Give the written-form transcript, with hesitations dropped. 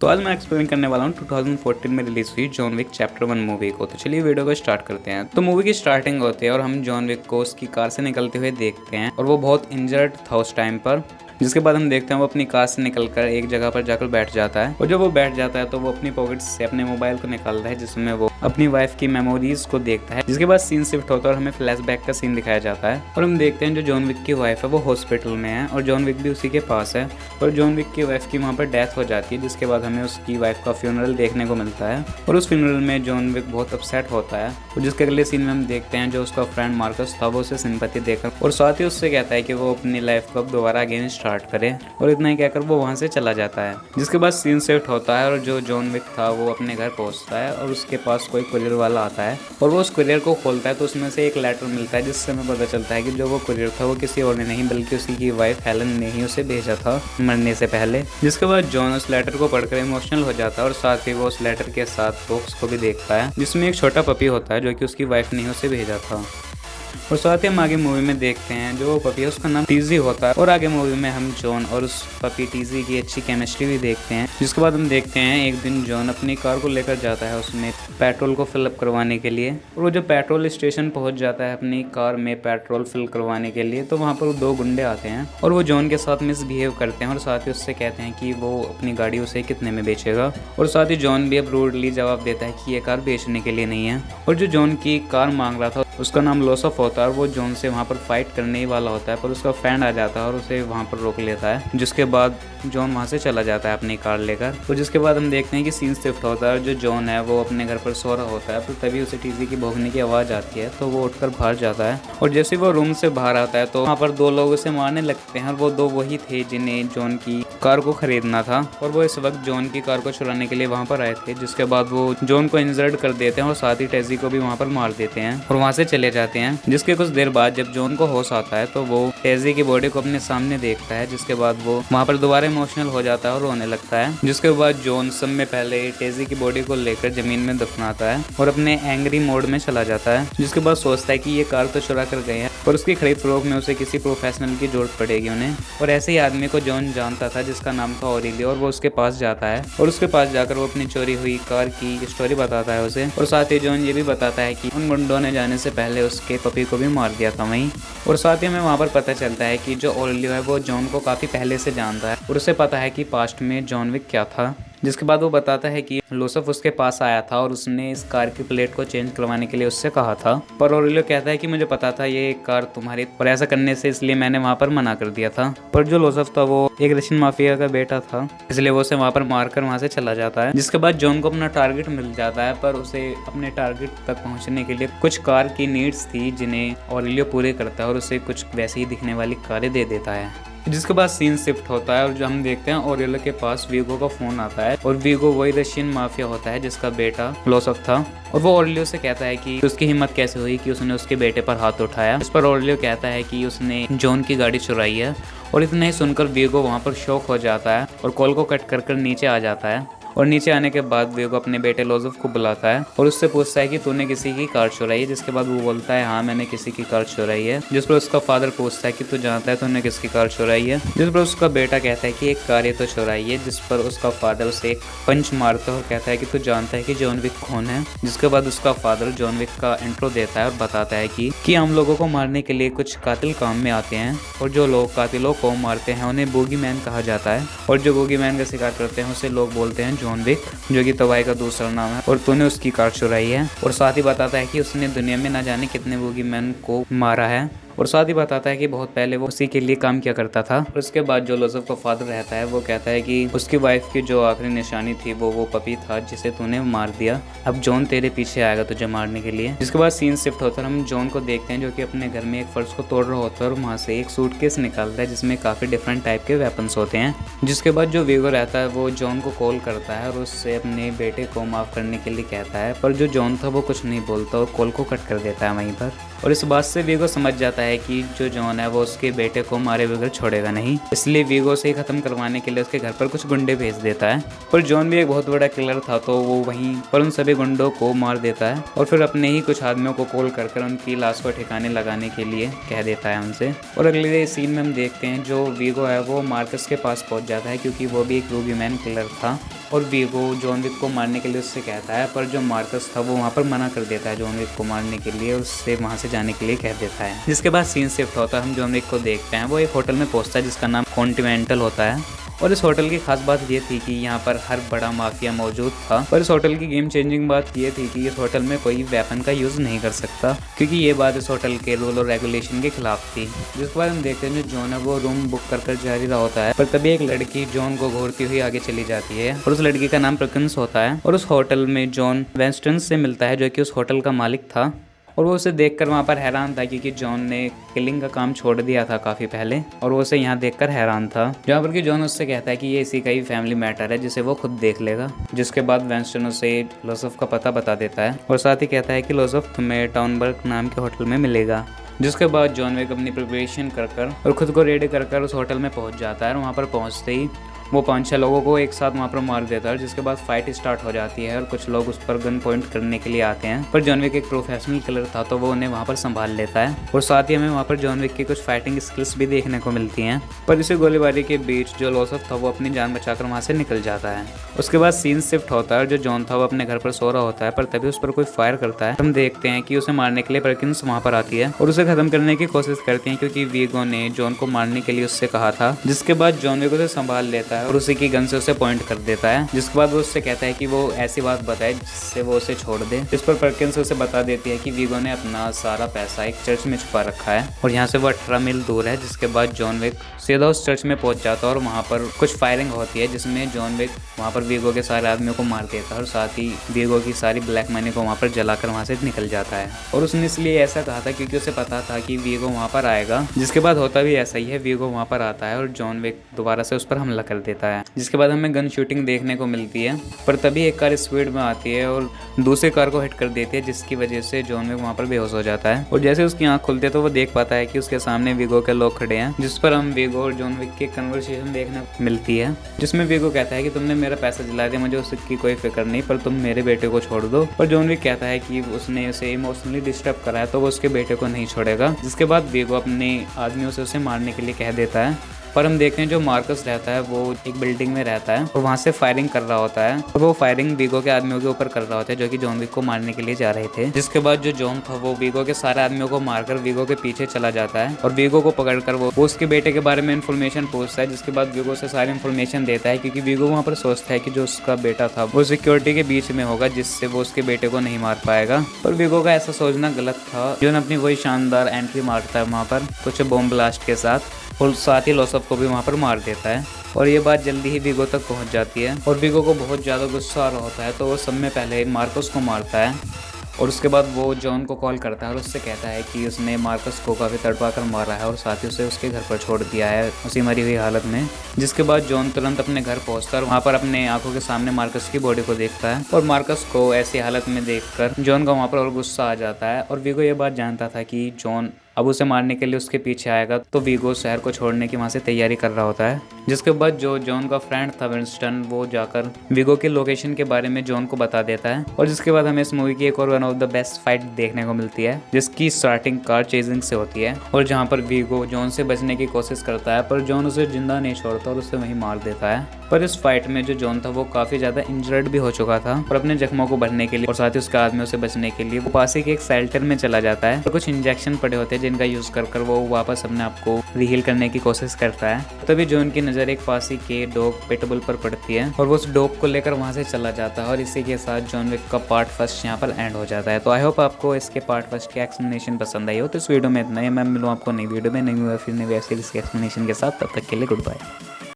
तो आज मैं एक्सप्लेन करने वाला हूँ 2014 में रिलीज हुई जॉन विक चैप्टर 1 मूवी को। तो चलिए वीडियो को स्टार्ट करते हैं। तो मूवी की स्टार्टिंग होती है और हम जॉन विक को उसकी कार से निकलते हुए देखते हैं और वो बहुत इंजर्ड था उस टाइम पर। जिसके बाद हम देखते हैं वो अपनी कार से निकलकर एक जगह पर जाकर बैठ जाता है और जब वो बैठ जाता है तो वो अपनी पॉकेट से अपने मोबाइल को निकालता है जिसमें वो अपनी वाइफ की मेमोरीज को देखता है। जिसके बाद सीन शिफ्ट होता है और हमें फ्लैशबैक का सीन दिखाया जाता है और हम देखते हैं जो जॉन विक की वाइफ है वो हॉस्पिटल में है और जॉन विक भी उसी के पास है और जॉन विक की वाइफ की वहाँ पर डेथ हो जाती है। जिसके बाद हमें उसकी वाइफ का फ्यूनरल देखने को मिलता है और उस फ्यूनरल में जॉन विक बहुत अपसेट होता है और जिसके अगले सीन में हम देखते हैं जो उसका फ्रेंड मार्कस था वो उसे सिंपैथी देकर और साथ ही उससे कहता है कि वो अपनी लाइफ को अब दोबारा अगेन स्टार्ट करे और इतना ही कहकर वो वहाँ से चला जाता है। जिसके बाद सीन शिफ्ट होता है और जो जॉन विक था वो अपने घर पहुँचता है और उसके पास कोई कुरियर वाला आता है और वो उस कुरियर को खोलता है तो उसमें से एक लेटर मिलता है जिससे हमें पता चलता है कि जो वो कुरियर था वो किसी और ने नहीं बल्कि उसी की वाइफ हेलन ने ही उसे भेजा था मरने से पहले। जिसके बाद जॉन उस लेटर को पढ़कर इमोशनल हो जाता है और साथ ही वो उस लेटर के साथ बॉक्स को भी देखता है जिसमें एक छोटा पपी होता है जो कि उसकी वाइफ ने ही उसे भेजा था। और साथ ही हम आगे मूवी में देखते हैं जो पपी है उसका नाम टीजी होता है और आगे मूवी में हम जॉन और उस पपी टीजी की अच्छी केमिस्ट्री भी देखते हैं। जिसके बाद हम देखते हैं एक दिन जॉन अपनी कार को लेकर जाता है उसमें पेट्रोल को फिलअप करवाने के लिए और वो जब पेट्रोल स्टेशन पहुंच जाता है अपनी कार में पेट्रोल फिल करवाने के लिए तो वहाँ पर दो गुंडे आते हैं और वो जॉन के साथ मिसबिहेव करते हैं और साथ ही उससे कहते हैं कि वो अपनी गाड़ी उसे कितने में बेचेगा और साथ ही जॉन भी अब रूडली जवाब देता है कि ये कार बेचने के लिए नहीं है। और जो जॉन की कार मांग रहा था उसका नाम लोसफ होता है और वो जॉन से वहाँ पर फाइट करने ही वाला होता है पर उसका फ्रेंड आ जाता है और उसे वहाँ पर रोक लेता है। जिसके बाद जॉन वहाँ से चला जाता है अपनी कार लेकर और जिसके बाद हम देखते हैं कि सीन शिफ्ट होता है और जो जॉन है वो अपने घर पर सो रहा होता है तो तभी उसे टीवी की भौंकने की आवाज़ आती है तो वो उठकर बाहर जाता है और जैसे वो रूम से बाहर आता है तो वहाँ पर दो लोग उसे मारने लगते हैं और वो दो वही थे जिन्हें जॉन की कार को खरीदना था और वो इस वक्त जॉन की कार को चुराने के लिए वहाँ पर आए थे। जिसके बाद वो जॉन को इंजर्ड कर देते हैं और साथ ही टेजी को भी वहाँ पर मार देते हैं और वहाँ से चले जाते हैं। जिसके कुछ देर बाद जब जॉन को होश आता है तो वो टेजी की बॉडी को अपने सामने देखता है। जिसके बाद वो वहाँ पर दोबारा इमोशनल हो जाता है और रोने लगता है। जिसके बाद जॉन सब में पहले टेजी की बॉडी को लेकर जमीन में दफनाता है और अपने एंग्री मोड में चला जाता है। जिसके बाद सोचता है कि ये कार तो चुरा कर गए हैं और उसकी खरीद फरोख्त में उसे किसी प्रोफेशनल की जरूरत पड़ेगी उन्हें और ऐसे ही आदमी को जॉन जानता था जिसका नाम था ऑरेलियो और वो उसके पास जाता है और उसके पास जाकर वो अपनी चोरी हुई कार की स्टोरी बताता है उसे और साथ ही जॉन ये भी बताता है कि उन गुंडों ने जाने से पहले उसके पपी को भी मार दिया था वहीं। और साथ ही हमें वहाँ पर पता चलता है कि जो ऑरेलियो है वो जॉन को काफ़ी पहले से जानता है और उसे पता है कि पास्ट में जॉन विक क्या था। जिसके बाद वो बताता है कि लोसफ उसके पास आया था और उसने इस कार की प्लेट को चेंज करवाने के लिए उससे कहा था पर ऑरेलियो कहता है कि मुझे पता था ये कार तुम्हारी और ऐसा करने से इसलिए मैंने वहाँ पर मना कर दिया था। पर जो लोसफ था वो एक रशियन माफिया का बेटा था इसलिए वो उसे वहाँ पर मारकर वहाँ से चला जाता है। जिसके बाद जॉन को अपना टारगेट मिल जाता है पर उसे अपने टारगेट तक पहुँचने के लिए कुछ कार की नीड्स थी जिन्हें ऑरेलियो पूरे करता है और उसे कुछ वैसे ही दिखने वाली कारें दे देता है। जिसके बाद सीन शिफ्ट होता है और जो हम देखते हैं ऑरेलियो के पास वीगो का फोन आता है और वीगो वही रशियन माफिया होता है जिसका बेटा लोसफ था और वो ऑरेलियो से कहता है कि उसकी हिम्मत कैसे हुई कि उसने उसके बेटे पर हाथ उठाया। इस पर ऑरेलियो कहता है कि उसने जॉन की गाड़ी चुराई है और इतना ही सुनकर वीगो वहाँ पर शॉक हो जाता है और कॉल को कट कर नीचे आ जाता है और नीचे आने के बाद वीगो अपने बेटे लोसफ को बुलाता है और उससे पूछता है कि तूने किसी की कार चुराई है। जिसके बाद वो बोलता है हाँ मैंने किसी की कार चुराई है। जिस पर उसका फादर पूछता है कि तू जानता है तूने किसकी कार चुराई है। जिस पर उसका बेटा कहता है कि एक कार ये तो चुराई है। जिस पर उसका फादर उसे एक पंच मारता है और कहता है कि तू जानता है कि जॉन विक कौन है। जिसके बाद उसका फादर जॉन विक का इंट्रो देता है और बताता है कि हम लोगों को मारने के लिए कुछ कातिल काम में आते हैं और जो लोग कातिलों को मारते हैं उन्हें बोगी मैन कहा जाता है और जो बोगी मैन का शिकार करते हैं उसे लोग बोलते हैं जॉन विक जो कि तबाही का दूसरा नाम है और तूने उसकी कार चुराई है। और साथ ही बताता है कि उसने दुनिया में ना जाने कितने बोगी मैन को मारा है और साथ ही बताता है कि बहुत पहले वो उसी के लिए काम किया करता था। और उसके बाद जो लोसफ का फादर रहता है वो कहता है कि उसकी वाइफ की जो आखिरी निशानी थी वो पपी था जिसे तूने मार दिया। अब जॉन तेरे पीछे आएगा तुझे मारने के लिए। जिसके बाद सीन शिफ्ट होता है हम जॉन को देखते हैं जो कि अपने घर में एक फर्श को तोड़ रहा होता है और वहाँ से एक सूटकेस निकालता है जिसमें काफ़ी डिफरेंट टाइप के वेपन्स होते हैं। जिसके बाद जो वीगो रहता है वो जॉन को कॉल करता है और उससे अपने बेटे को माफ़ करने के लिए कहता है पर जो जॉन था वो कुछ नहीं बोलता और कॉल को कट कर देता है वहीं पर। और इस बात से वीगो समझ जाता है कि जो जॉन है वो उसके बेटे को मारे बगैर छोड़ेगा नहीं, इसलिए वीगो से खत्म करवाने के लिए उसके घर पर कुछ गुंडे भेज देता है। पर जॉन भी एक बहुत बड़ा किलर था तो वो वहीं पर उन सभी गुंडों को मार देता है और फिर अपने ही कुछ आदमियों को कॉल कर उनकी लाश को ठिकाने लगाने के लिए कह देता है उनसे। और अगले सीन में हम देखते हैं जो वीगो है वो मार्कस के पास पहुंच जाता है क्योंकि वो भी एक बोगीमैन किलर था और वीगो जॉन विक को मारने के लिए उससे कहता है, पर जो मार्कस था वो वहाँ पर मना कर देता है जॉन विक को मारने के लिए, उससे वहाँ से जाने के लिए कह देता है। जिसके बाद सीन शिफ्ट होता है, हम जॉन विक को देखते हैं वो एक होटल में पहुँचता है जिसका नाम कॉन्टिनेंटल होता है। और इस होटल की खास बात ये थी कि यहाँ पर हर बड़ा माफिया मौजूद था। पर इस होटल की गेम चेंजिंग बात ये थी कि इस होटल में कोई वेपन का यूज़ नहीं कर सकता, क्योंकि ये बात इस होटल के रूल और रेगुलेशन के खिलाफ थी। जिसके बाद हम देखते हैं जो जॉन है वो रूम बुक कर जा ही रहा होता है, पर तभी एक लड़की जॉन को घूरती हुई आगे चली जाती है और उस लड़की का नाम प्रकिंस होता है। और उस होटल में जॉन वेंस्टन से मिलता है जो कि उस होटल का मालिक था, और वो उसे देखकर वहाँ पर हैरान था क्योंकि जॉन ने किलिंग का काम छोड़ दिया था काफ़ी पहले, और वो उसे यहाँ देखकर हैरान था। जहाँ पर कि जॉन उससे कहता है कि ये इसी का ही फैमिली मैटर है जिसे वो खुद देख लेगा। जिसके बाद वेंस्टन उसे लोजफ का पता बता देता है और साथ ही कहता है कि लोजफ तुम्हें टाउनबर्ग नाम के होटल में मिलेगा। जिसके बाद जॉन विक अपनी प्रिपरेशन कर और खुद को रेडी कर उस होटल में पहुँच जाता है और वहाँ पर पहुँचते ही वो 5-6 लोगों को एक साथ वहाँ पर मार देता है। जिसके बाद फाइट स्टार्ट हो जाती है और कुछ लोग उस पर गन पॉइंट करने के लिए आते हैं, पर जॉन विक एक प्रोफेशनल किलर था तो वो उन्हें वहाँ पर संभाल लेता है। और साथ ही हमें वहाँ पर जॉन विक की कुछ फाइटिंग स्किल्स भी देखने को मिलती हैं। पर इसी गोलीबारी के बीच जो लोसफ था वो अपनी जान बचाकर वहाँ से निकल जाता है। उसके बाद सीन शिफ्ट होता है और जो जॉन था वो अपने घर पर सो रहा होता है, पर तभी उस पर कोई फायर करता है। हम देखते हैं कि उसे मारने के लिए परकिंस वहाँ पर आती है और उसे खत्म करने की कोशिश करती है, क्योंकि वीगो ने जॉन को मारने के लिए उससे कहा था। जिसके बाद जॉन विक उसे संभाल लेता है और उसी की गन से उसे पॉइंट कर देता है। जिसके बाद वो उससे कहता है कि वो ऐसी बात बताए जिससे वो उसे छोड़ दे। इस पर परकिंस उसे बता देती है कि वीगो ने अपना सारा पैसा एक चर्च में छुपा रखा है और यहाँ से वो 18 मील दूर है। जिसके बाद जॉन विक सीधा उस चर्च में पहुंच जाता है और वहाँ पर कुछ फायरिंग होती है जिसमें जॉन विक वहाँ पर वीगो के सारे आदमियों को मार देता है और साथ ही वीगो की सारी ब्लैक मनी को वहाँ पर जलाकर वहाँ से निकल जाता है। और उसने इसलिए ऐसा कहा था क्योंकि उसे पता था कि वीगो वहाँ पर आएगा। जिसके बाद होता भी ऐसा ही है, वीगो वहाँ पर आता है और जॉन विक दोबारा से उस पर हमला कर देता है। जिसके बाद हमें गन शूटिंग देखने को मिलती है, पर तभी एक कार स्पीड में आती है और दूसरी कार को हिट कर देती है, जिसकी वजह से जॉन विक वहाँ पर बेहोश हो जाता है। और जैसे उसकी आंख खुलती है तो वो देख पाता है कि उसके सामने वीगो के लोग खड़े हैं, जिस पर हम वीगो और जॉन विक की कन्वर्सेशन देखने मिलती है, जिसमें वीगो कहता है कि तुमने मेरा पैसा जला दिया, मुझे उसकी कोई फिक्र नहीं, पर तुम मेरे बेटे को छोड़ दो। और जॉन विक कहता है कि उसने उसे इमोशनली डिस्टर्ब करा है तो वो उसके बेटे को नहीं छोड़ेगा। जिसके बाद वीगो अपने आदमियों से उसे मारने के लिए कह देता है। पर हम देखते हैं जो मार्कस रहता है वो एक बिल्डिंग में रहता है और वहाँ से फायरिंग कर रहा होता है और वो फायरिंग वीगो के आदमियों के ऊपर कर रहा होता है जो कि जॉन विक को मारने के लिए जा रहे थे। जिसके बाद जो जॉन था वो वीगो के सारे आदमियों को मारकर वीगो के पीछे चला जाता है और वीगो को पकड़कर वो उसके बेटे के बारे में इन्फॉर्मेशन पूछता है। जिसके बाद वीगो से सारी इन्फॉर्मेशन देता है, क्योंकि वीगो वहाँ पर सोचता है कि जो उसका बेटा था वो सिक्योरिटी के बीच में होगा, जिससे वो उसके बेटे को नहीं मार पाएगा। पर वीगो का ऐसा सोचना गलत था। जॉन अपनी वही शानदार एंट्री मारता है वहाँ पर कुछ बॉम्ब ब्लास्ट के साथ और साथ ही लोसफ को भी वहाँ पर मार देता है। और ये बात जल्दी ही वीगो तक पहुँच जाती है और वीगो को बहुत ज़्यादा गुस्सा आ रहा होता है, तो वो सब में पहले मार्कस को मारता है और उसके बाद वो जॉन को कॉल करता है और उससे कहता है कि उसने मार्कस को काफ़ी तड़पा कर मारा है और साथ ही उसे उसके घर पर छोड़ दिया है उसी मरी हुई हालत में। जिसके बाद जॉन तुरंत अपने घर पहुँचता है और वहाँ पर अपने आंखों के सामने मार्कस की बॉडी को देखता है और मार्कस को ऐसी हालत में देखकर जॉन का वहाँ पर और गुस्सा आ जाता है। और वीगो ये बात जानता था कि जॉन अब उसे मारने के लिए उसके पीछे आएगा, तो वीगो शहर को छोड़ने की वहाँ से तैयारी कर रहा होता है। जिसके बाद जो जॉन का फ्रेंड था विंस्टन, वो जाकर वीगो के लोकेशन के बारे में जॉन को बता देता है। और जिसके बाद हमें इस मूवी की एक और one of the best fight देखने को मिलती है, जिसकी स्टार्टिंग कार चेजिंग से होती है और जहाँ पर वीगो जॉन से बचने की कोशिश करता है, पर जॉन उसे जिंदा नहीं छोड़ता और उसे वहीं मार देता है। पर इस फाइट में जो जॉन था वो काफी ज्यादा इंजर्ड भी हो चुका था और अपने जख्मों को भरने के लिए और साथ ही उसके आदमियों से बचने के लिए वो पास ही के एक शेल्टर में चला जाता है और कुछ इंजेक्शन पड़े होते हैं जिनका यूज कर वो वापस अपने आप को रीहील करने की कोशिश करता है। तभी जॉन की नजर एक पास ही के डॉग पिटबुल पर पड़ती है और वो उस डॉग को लेकर वहां से चला जाता है और इसी के साथ जॉन विक का पार्ट फर्स्ट यहाँ पर एंड हो जाता है। तो आई होप आपको इसके पार्ट फर्स्ट की एक्सप्लेनेशन पसंद आई हो। तो इस वीडियो में इतना ही, मैं मिलूँ आपको नई वीडियो में नई फिर नई वेब सीरीज के एक्सप्लेनेशन के साथ। तब तक के लिए गुड बाय।